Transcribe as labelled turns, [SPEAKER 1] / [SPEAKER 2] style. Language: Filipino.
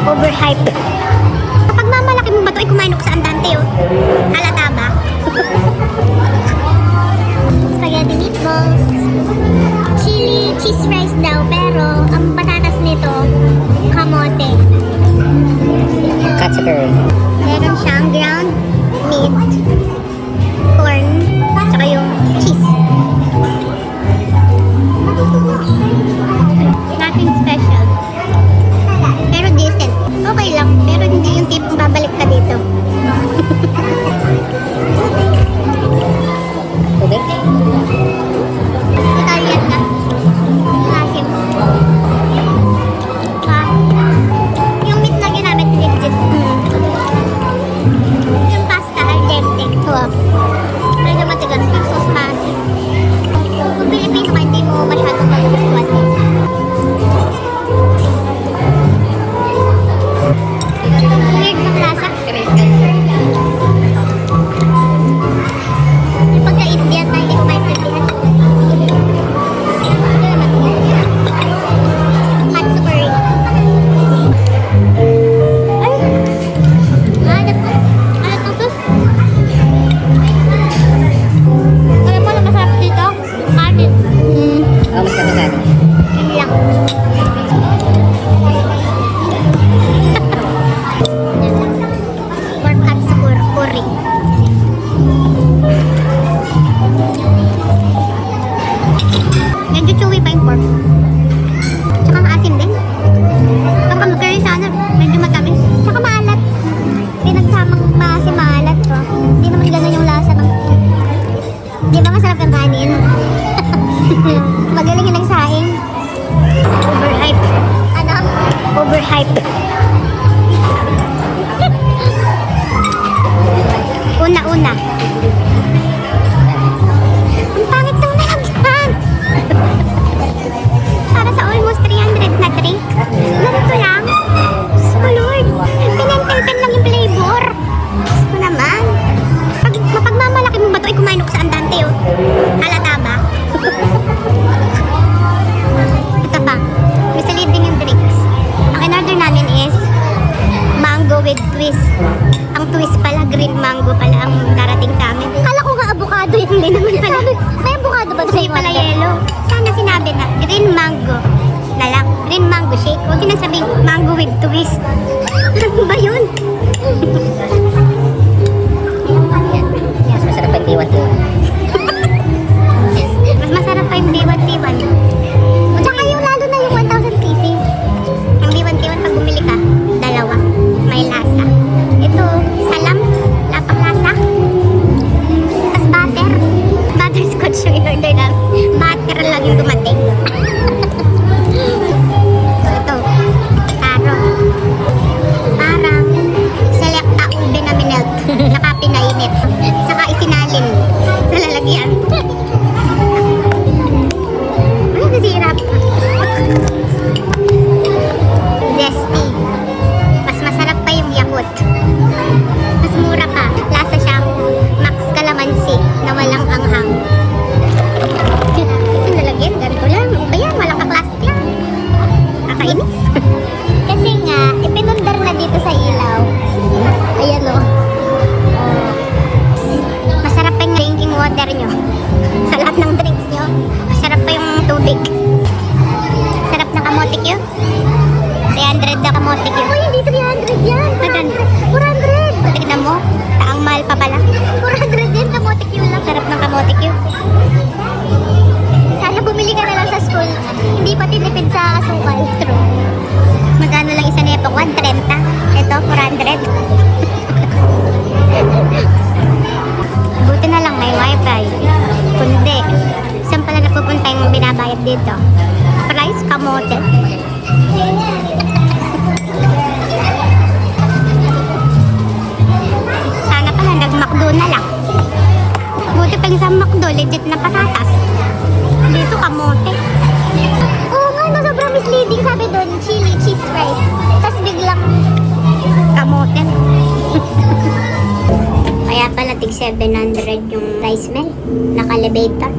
[SPEAKER 1] Overhype. Kapag mamalaki mo ba ito, ay kumain ako sa andante, oh. Halata ba? Spaghetti meatballs. Chili cheese rice daw, pero ang patatas nito, kamote.
[SPEAKER 2] Katsukuri.
[SPEAKER 1] Meron siyang ground meat, corn, tsaka yung cheese. Nothing special. Pero decent. Okay lang, pero hindi yung tipong babalik ka dito.
[SPEAKER 2] Tubig?
[SPEAKER 1] Italian na. Lasim. Yung meat na ginamit, legit. Yung pasta, al dente. Wow. Medyo matigas. Yung sauce massive. Kung Pilipino ka, hindi mo masyadong magugustuhan. Weird ng lasa. Yung pagka-Indian na hindi ko maintindihan. Katsukuri. Ay! Ano to? Ano to, sus? Alam mo na masarap dito? Kanin.
[SPEAKER 2] Oh, mas kapagano.
[SPEAKER 1] Yun lang. Pork katsukuri. Medyo chewy pa yung pork. Tsaka maasim din. Kapag mag-curry sana, medyo matamis. Tsaka maalat. Pinagsamang maasim maalat ko. Hindi naman ganun yung lasa ng... Di ba masarap yung kanin? Magaling yung nagsaing. Overhype. Ano? Overhype. Una-una. Ang pangit ng nalagyan. Para sa almost 300 na drink. Ganito lang. Diyos ko, Lord. Pinentel-pen lang yung flavor. Diyos ko naman. Mapagmamalaki mo ba ito? Ay, kumain ako sa andante, oh. Halata ba? Ito pa. Mislead din yung drinks. Ang in-order namin is mango with twist. Ang twist pala, green mango pala ang darating sa amin. Kala ko nga avocado yun din naman pala. May avocado ba? Hindi pala yellow. Sana sinabi na green mango na lang. Green mango shake. Huwag yun ang sabihin mango with twist. Ano ba yun?
[SPEAKER 2] Mas masarap pa yung diwan-diwan.
[SPEAKER 1] Mas masarap pa yung D1T1. Tsaka yung lalo na yung 1,000 cc. Ang D1T1 pag bumili ka, dalawa. May lasa. Ito, salam. Lapang lasa. Tapos butter. Butterscotch yung in-order namin. Butter lang yung dumating. Ito, taro. Parang selecta ube na minelt. Nakapinainit. Saka isinalin sa lalagyan. Ay, nasirap. Zesty. Mas masarap pa yung Yakult. Mas mura pa. Lasa siyang Max Calamansi na walang anghang. Yung lalagyan, ganito lang. Ayan, walang ka-plastic lang. Kakainis. Kasi nga, ipinundar na dito sa ilaw. Ayan o. Masarap pa yung drinking water nyo. Sa lahat ng drinks nyo, masarap pa yung tubig. Sarap ng kamote Q. 300 na kamote Q. Uy, hindi 300 yan. Maganda. 400. Tignan mo, taang mahal pa pala. 400 din, kamote Q lang. Sarap ng kamote Q. Sana bumili ka na lang sa school. Hindi pa tinipid sa asukal. True. Magkano lang isa na epok? 130. Ito, 400. Buti na lang may wifi. Kundi, saan pala napupunta yung binabayad dito? Price, kamote. Sana pala nag-McDo na lang. Buti pa yung sa McDo, legit na patatas. Dito, kamote. Oo nga, no, sobrang misleading. Sabi doon, chili, cheese rice. Tapos biglang kamote. Kaya pala tig 700 yung rice mill. Naka-elevator.